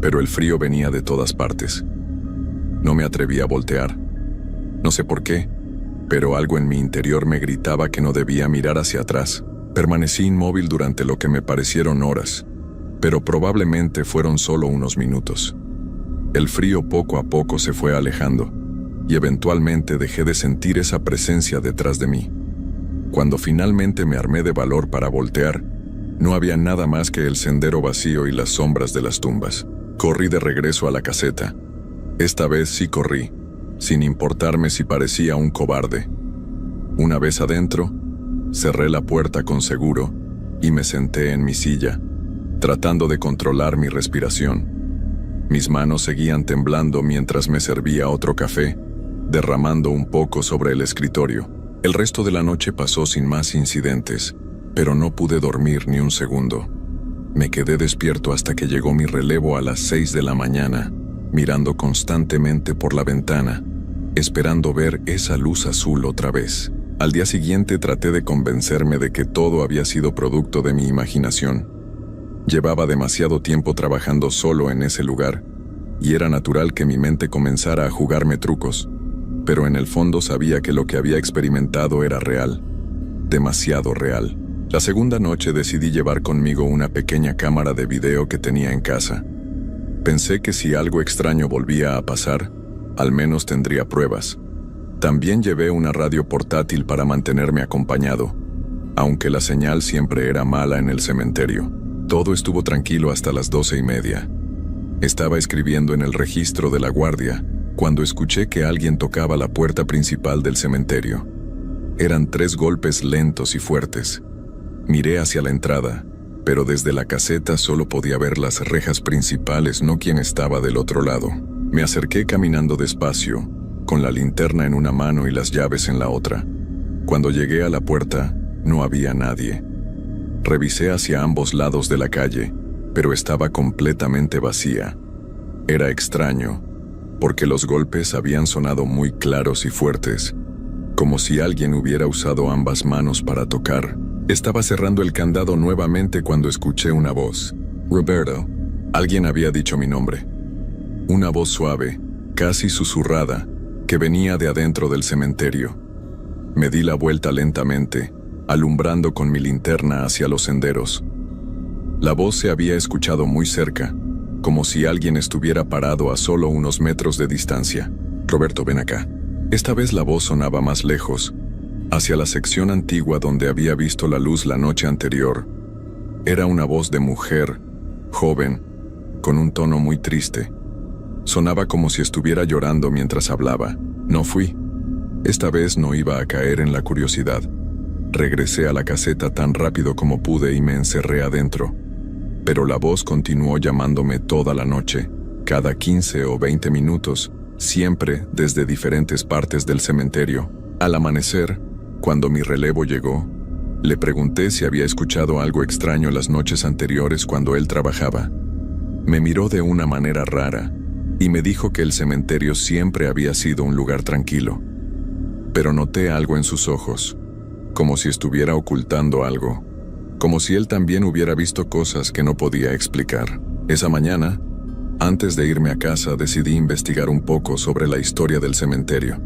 pero el frío venía de todas partes. No me atreví a voltear. No sé por qué, pero algo en mi interior me gritaba que no debía mirar hacia atrás. Permanecí inmóvil durante lo que me parecieron horas, pero probablemente fueron solo unos minutos. El frío poco a poco se fue alejando, y eventualmente dejé de sentir esa presencia detrás de mí. Cuando finalmente me armé de valor para voltear, no había nada más que el sendero vacío y las sombras de las tumbas. Corrí de regreso a la caseta. Esta vez sí corrí, sin importarme si parecía un cobarde. Una vez adentro, cerré la puerta con seguro y me senté en mi silla, tratando de controlar mi respiración. Mis manos seguían temblando mientras me servía otro café, derramando un poco sobre el escritorio. El resto de la noche pasó sin más incidentes, pero no pude dormir ni un segundo. Me quedé despierto hasta que llegó mi relevo a las 6 de la mañana, mirando constantemente por la ventana, esperando ver esa luz azul otra vez. Al día siguiente traté de convencerme de que todo había sido producto de mi imaginación. Llevaba demasiado tiempo trabajando solo en ese lugar, y era natural que mi mente comenzara a jugarme trucos, pero en el fondo sabía que lo que había experimentado era real, demasiado real. La segunda noche decidí llevar conmigo una pequeña cámara de video que tenía en casa. Pensé que si algo extraño volvía a pasar, al menos tendría pruebas. También llevé una radio portátil para mantenerme acompañado, aunque la señal siempre era mala en el cementerio. Todo estuvo tranquilo hasta las 12:30. Estaba escribiendo en el registro de la guardia cuando escuché que alguien tocaba la puerta principal del cementerio. Eran 3 golpes lentos y fuertes. Miré hacia la entrada, pero desde la caseta solo podía ver las rejas principales, no quién estaba del otro lado. Me acerqué caminando despacio, con la linterna en una mano y las llaves en la otra. Cuando llegué a la puerta, no había nadie. Revisé hacia ambos lados de la calle, pero estaba completamente vacía. Era extraño, porque los golpes habían sonado muy claros y fuertes, como si alguien hubiera usado ambas manos para tocar. Estaba cerrando el candado nuevamente cuando escuché una voz. Roberto. Alguien había dicho mi nombre. Una voz suave, casi susurrada, que venía de adentro del cementerio. Me di la vuelta lentamente, alumbrando con mi linterna hacia los senderos. La voz se había escuchado muy cerca, como si alguien estuviera parado a solo unos metros de distancia. Roberto, ven acá. Esta vez la voz sonaba más lejos, hacia la sección antigua donde había visto la luz la noche anterior. Era una voz de mujer, joven, con un tono muy triste. Sonaba como si estuviera llorando mientras hablaba. No fui. Esta vez no iba a caer en la curiosidad. Regresé a la caseta tan rápido como pude y me encerré adentro. Pero la voz continuó llamándome toda la noche, cada 15 o 20 minutos, siempre desde diferentes partes del cementerio. Al amanecer, cuando mi relevo llegó, le pregunté si había escuchado algo extraño las noches anteriores cuando él trabajaba. Me miró de una manera rara y me dijo que el cementerio siempre había sido un lugar tranquilo. Pero noté algo en sus ojos, como si estuviera ocultando algo, como si él también hubiera visto cosas que no podía explicar. Esa mañana, antes de irme a casa, decidí investigar un poco sobre la historia del cementerio.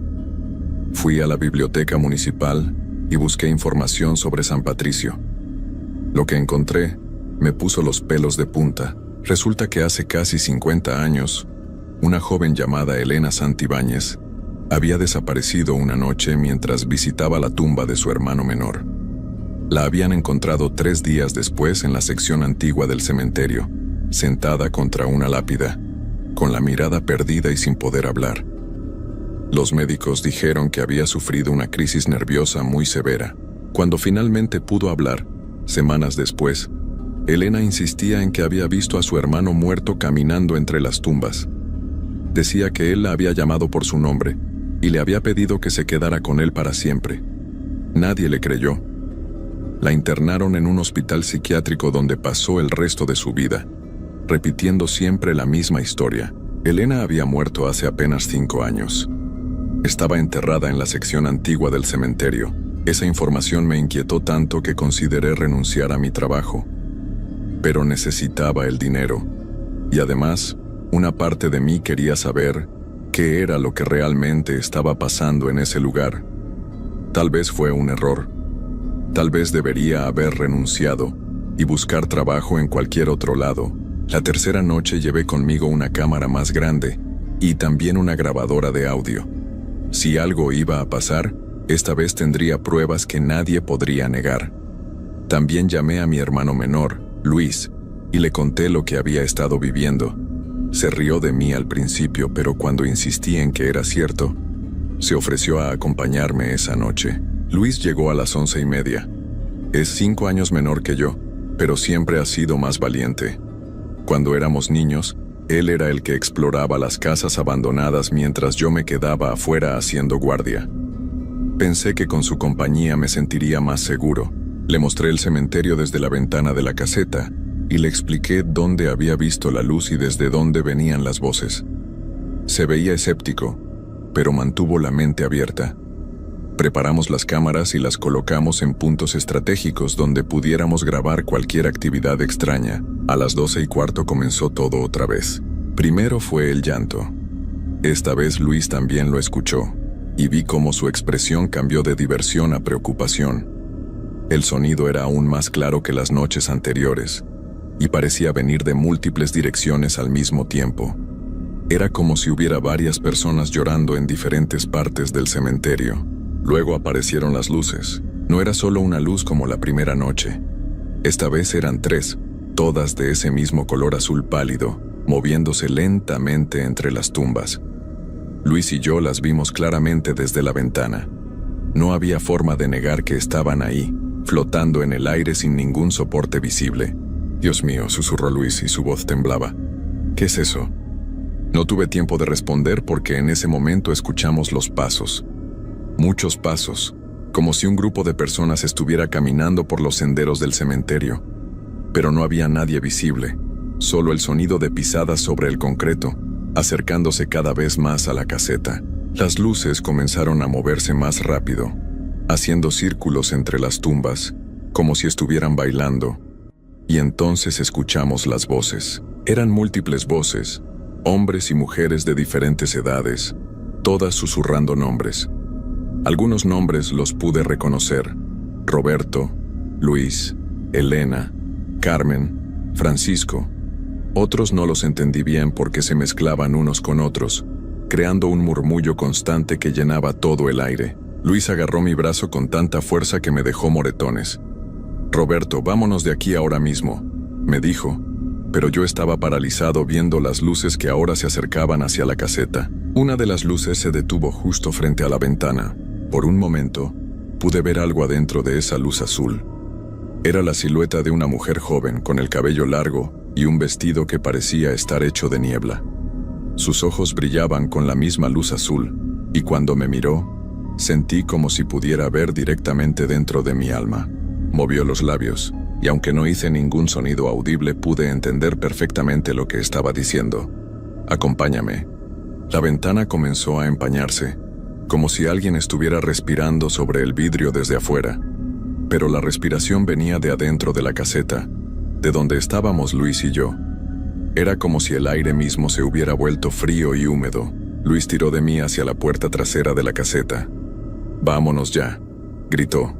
Fui a la biblioteca municipal y busqué información sobre San Patricio. Lo que encontré me puso los pelos de punta. Resulta que hace casi 50 años, una joven llamada Elena Santibáñez había desaparecido una noche mientras visitaba la tumba de su hermano menor. La habían encontrado 3 días después en la sección antigua del cementerio, sentada contra una lápida, con la mirada perdida y sin poder hablar. Los médicos dijeron que había sufrido una crisis nerviosa muy severa. Cuando finalmente pudo hablar, semanas después, Elena insistía en que había visto a su hermano muerto caminando entre las tumbas. Decía que él la había llamado por su nombre y le había pedido que se quedara con él para siempre. Nadie le creyó. La internaron en un hospital psiquiátrico donde pasó el resto de su vida, repitiendo siempre la misma historia. Elena había muerto hace apenas 5 años. Estaba enterrada en la sección antigua del cementerio. Esa información me inquietó tanto que consideré renunciar a mi trabajo. Pero necesitaba el dinero. Y además, una parte de mí quería saber qué era lo que realmente estaba pasando en ese lugar. Tal vez fue un error. Tal vez debería haber renunciado y buscar trabajo en cualquier otro lado. La tercera noche llevé conmigo una cámara más grande y también una grabadora de audio. Si algo iba a pasar, esta vez tendría pruebas que nadie podría negar. También llamé a mi hermano menor, Luis, y le conté lo que había estado viviendo. Se rió de mí al principio, pero cuando insistí en que era cierto, se ofreció a acompañarme esa noche. Luis llegó a las 11:30. Es 5 años menor que yo, pero siempre ha sido más valiente. Cuando éramos niños, Él era el que exploraba las casas abandonadas mientras yo me quedaba afuera haciendo guardia. Pensé que con su compañía me sentiría más seguro. Le mostré el cementerio desde la ventana de la caseta y le expliqué dónde había visto la luz y desde dónde venían las voces. Se veía escéptico, pero mantuvo la mente abierta. Preparamos las cámaras y las colocamos en puntos estratégicos donde pudiéramos grabar cualquier actividad extraña. A las 12:15 comenzó todo otra vez. Primero fue el llanto. Esta vez Luis también lo escuchó, y vi cómo su expresión cambió de diversión a preocupación. El sonido era aún más claro que las noches anteriores, y parecía venir de múltiples direcciones al mismo tiempo. Era como si hubiera varias personas llorando en diferentes partes del cementerio. Luego aparecieron las luces. No era solo una luz como la primera noche. Esta vez eran 3, todas de ese mismo color azul pálido, moviéndose lentamente entre las tumbas. Luis y yo las vimos claramente desde la ventana. No había forma de negar que estaban ahí, flotando en el aire sin ningún soporte visible. «Dios mío», susurró Luis y su voz temblaba. «¿Qué es eso?». No tuve tiempo de responder porque en ese momento escuchamos los pasos. Muchos pasos, como si un grupo de personas estuviera caminando por los senderos del cementerio. Pero no había nadie visible, solo el sonido de pisadas sobre el concreto, acercándose cada vez más a la caseta. Las luces comenzaron a moverse más rápido, haciendo círculos entre las tumbas, como si estuvieran bailando. Y entonces escuchamos las voces. Eran múltiples voces, hombres y mujeres de diferentes edades, todas susurrando nombres. Algunos nombres los pude reconocer: Roberto, Luis, Elena, Carmen, Francisco. Otros no los entendí bien porque se mezclaban unos con otros, creando un murmullo constante que llenaba todo el aire. Luis agarró mi brazo con tanta fuerza que me dejó moretones. «Roberto, vámonos de aquí ahora mismo», me dijo, pero yo estaba paralizado viendo las luces que ahora se acercaban hacia la caseta. Una de las luces se detuvo justo frente a la ventana. Por un momento, pude ver algo adentro de esa luz azul. Era la silueta de una mujer joven con el cabello largo y un vestido que parecía estar hecho de niebla. Sus ojos brillaban con la misma luz azul, y cuando me miró, sentí como si pudiera ver directamente dentro de mi alma. Movió los labios, y aunque no hice ningún sonido audible, pude entender perfectamente lo que estaba diciendo. «Acompáñame». La ventana comenzó a empañarse, como si alguien estuviera respirando sobre el vidrio desde afuera. Pero la respiración venía de adentro de la caseta, de donde estábamos Luis y yo. Era como si el aire mismo se hubiera vuelto frío y húmedo. Luis tiró de mí hacia la puerta trasera de la caseta. «Vámonos ya», gritó.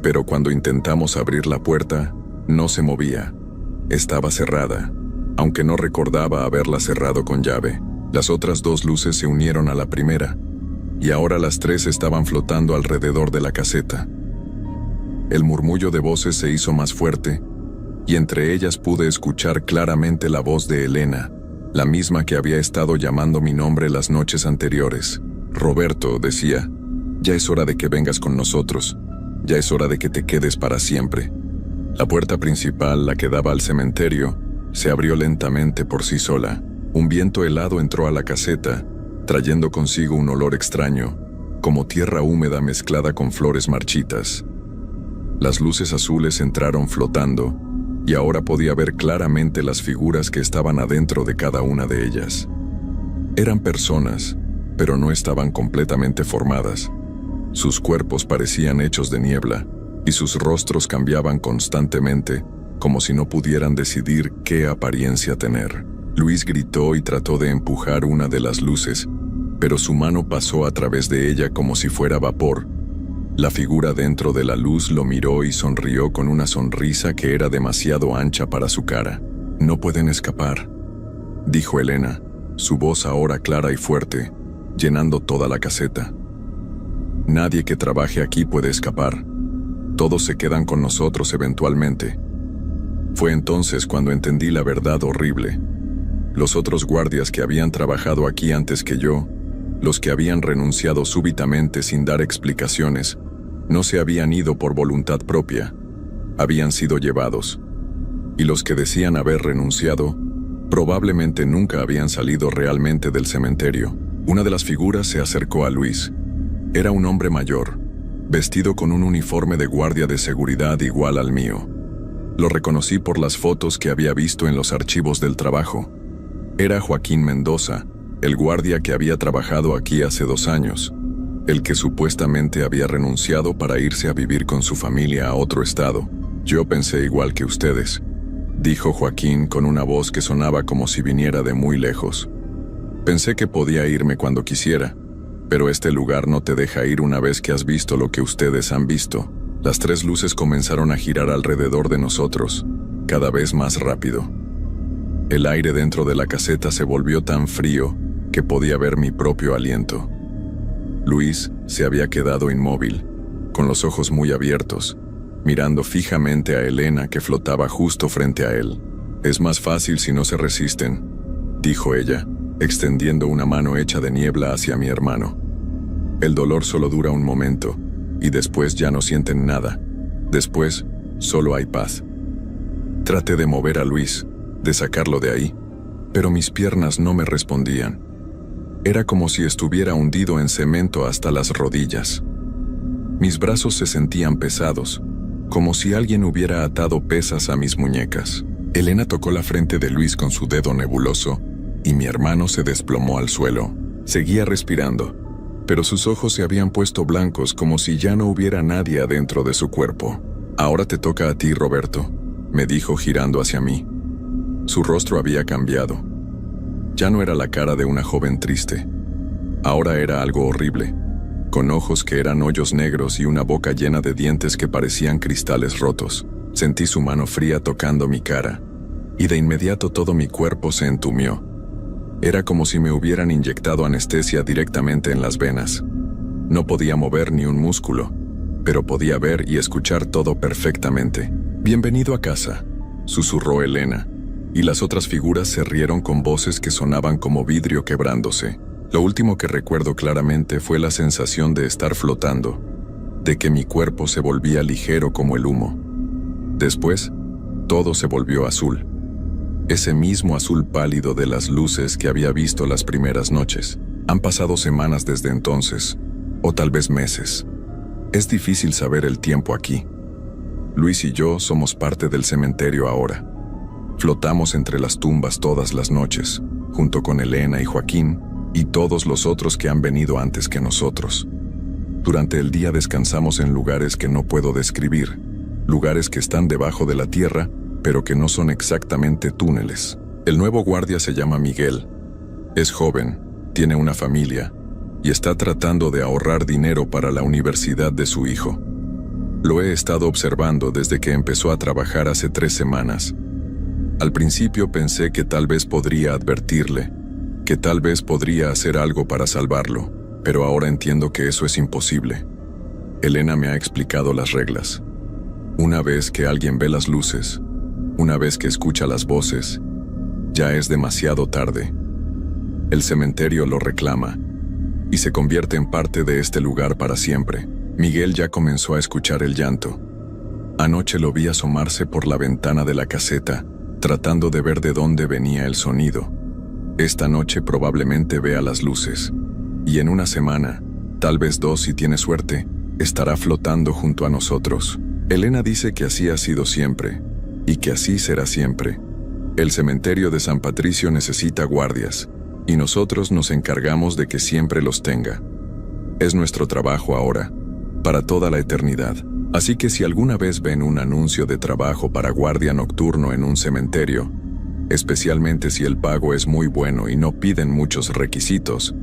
Pero cuando intentamos abrir la puerta, no se movía. Estaba cerrada, aunque no recordaba haberla cerrado con llave. Las otras 2 luces se unieron a la primera, y ahora las 3 estaban flotando alrededor de la caseta. El murmullo de voces se hizo más fuerte, y entre ellas pude escuchar claramente la voz de Elena, la misma que había estado llamando mi nombre las noches anteriores. «Roberto», decía, «ya es hora de que vengas con nosotros. Ya es hora de que te quedes para siempre». La puerta principal, la que daba al cementerio, se abrió lentamente por sí sola. Un viento helado entró a la caseta, trayendo consigo un olor extraño, como tierra húmeda mezclada con flores marchitas. Las luces azules entraron flotando, y ahora podía ver claramente las figuras que estaban adentro de cada una de ellas. Eran personas, pero no estaban completamente formadas. Sus cuerpos parecían hechos de niebla, y sus rostros cambiaban constantemente, como si no pudieran decidir qué apariencia tener. Luis gritó y trató de empujar una de las luces, pero su mano pasó a través de ella como si fuera vapor. La figura dentro de la luz lo miró y sonrió con una sonrisa que era demasiado ancha para su cara. «No pueden escapar», dijo Elena, su voz ahora clara y fuerte, llenando toda la caseta. «Nadie que trabaje aquí puede escapar. Todos se quedan con nosotros eventualmente». Fue entonces cuando entendí la verdad horrible. Los otros guardias que habían trabajado aquí antes que yo, los que habían renunciado súbitamente sin dar explicaciones, no se habían ido por voluntad propia, habían sido llevados. Y los que decían haber renunciado, Probablemente nunca habían salido realmente del cementerio. Una de las figuras se acercó a Luis. Era un hombre mayor, vestido con un uniforme de guardia de seguridad igual al mío. Lo reconocí por las fotos que había visto en los archivos del trabajo. Era Joaquín Mendoza, el guardia que había trabajado aquí hace 2 años, el que supuestamente había renunciado para irse a vivir con su familia a otro estado. Yo pensé igual que ustedes, dijo Joaquín con una voz que sonaba como si viniera de muy lejos. Pensé que podía irme cuando quisiera, pero este lugar no te deja ir una vez que has visto lo que ustedes han visto. Las 3 luces comenzaron a girar alrededor de nosotros, cada vez más rápido. El aire dentro de la caseta se volvió tan frío que podía ver mi propio aliento. Luis se había quedado inmóvil, con los ojos muy abiertos, mirando fijamente a Elena que flotaba justo frente a él. «Es más fácil si no se resisten», dijo ella, extendiendo una mano hecha de niebla hacia mi hermano. «El dolor solo dura un momento, y después ya no sienten nada. Después, solo hay paz». Traté de mover a Luis, de sacarlo de ahí, pero mis piernas no me respondían. Era como si estuviera hundido en cemento hasta las rodillas. Mis brazos se sentían pesados, como si alguien hubiera atado pesas a mis muñecas. Elena tocó la frente de Luis con su dedo nebuloso, y mi hermano se desplomó al suelo. Seguía respirando, pero sus ojos se habían puesto blancos como si ya no hubiera nadie adentro de su cuerpo. «Ahora te toca a ti, Roberto», me dijo girando hacia mí. Su rostro había cambiado. Ya no era la cara de una joven triste. Ahora era algo horrible, con ojos que eran hoyos negros y una boca llena de dientes que parecían cristales rotos. Sentí su mano fría tocando mi cara, y de inmediato todo mi cuerpo se entumió. Era como si me hubieran inyectado anestesia directamente en las venas. No podía mover ni un músculo, pero podía ver y escuchar todo perfectamente. «Bienvenido a casa», susurró Elena, y las otras figuras se rieron con voces que sonaban como vidrio quebrándose. Lo último que recuerdo claramente fue la sensación de estar flotando, de que mi cuerpo se volvía ligero como el humo. Después, todo se volvió azul. Ese mismo azul pálido de las luces que había visto las primeras noches. Han pasado semanas desde entonces, o tal vez meses. Es difícil saber el tiempo aquí. Luis y yo somos parte del cementerio ahora. Flotamos entre las tumbas todas las noches, junto con Elena y Joaquín, y todos los otros que han venido antes que nosotros. Durante el día descansamos en lugares que no puedo describir, lugares que están debajo de la tierra, pero que no son exactamente túneles. El nuevo guardia se llama Miguel. Es joven, tiene una familia, y está tratando de ahorrar dinero para la universidad de su hijo. Lo he estado observando desde que empezó a trabajar hace 3 semanas. Al principio pensé que tal vez podría advertirle, que tal vez podría hacer algo para salvarlo, pero ahora entiendo que eso es imposible. Elena me ha explicado las reglas. Una vez que alguien ve las luces, una vez que escucha las voces, ya es demasiado tarde. El cementerio lo reclama, y se convierte en parte de este lugar para siempre. Miguel ya comenzó a escuchar el llanto. Anoche lo vi asomarse por la ventana de la caseta, tratando de ver de dónde venía el sonido. Esta noche probablemente vea las luces, y en una semana, tal vez 2 si tiene suerte, estará flotando junto a nosotros. Elena dice que así ha sido siempre, y que así será siempre. El cementerio de San Patricio necesita guardias, y nosotros nos encargamos de que siempre los tenga. Es nuestro trabajo ahora, para toda la eternidad. Así que si alguna vez ven un anuncio de trabajo para guardia nocturno en un cementerio, especialmente si el pago es muy bueno y no piden muchos requisitos,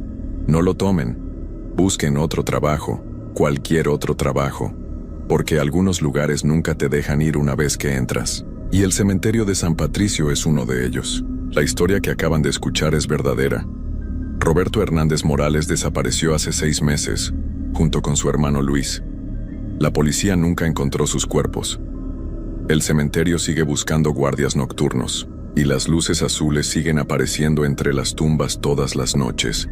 no lo tomen. Busquen otro trabajo, cualquier otro trabajo, porque algunos lugares nunca te dejan ir una vez que entras. Y el cementerio de San Patricio es uno de ellos. La historia que acaban de escuchar es verdadera. Roberto Hernández Morales desapareció hace 6 meses, junto con su hermano Luis. La policía nunca encontró sus cuerpos. El cementerio sigue buscando guardias nocturnos, y las luces azules siguen apareciendo entre las tumbas todas las noches.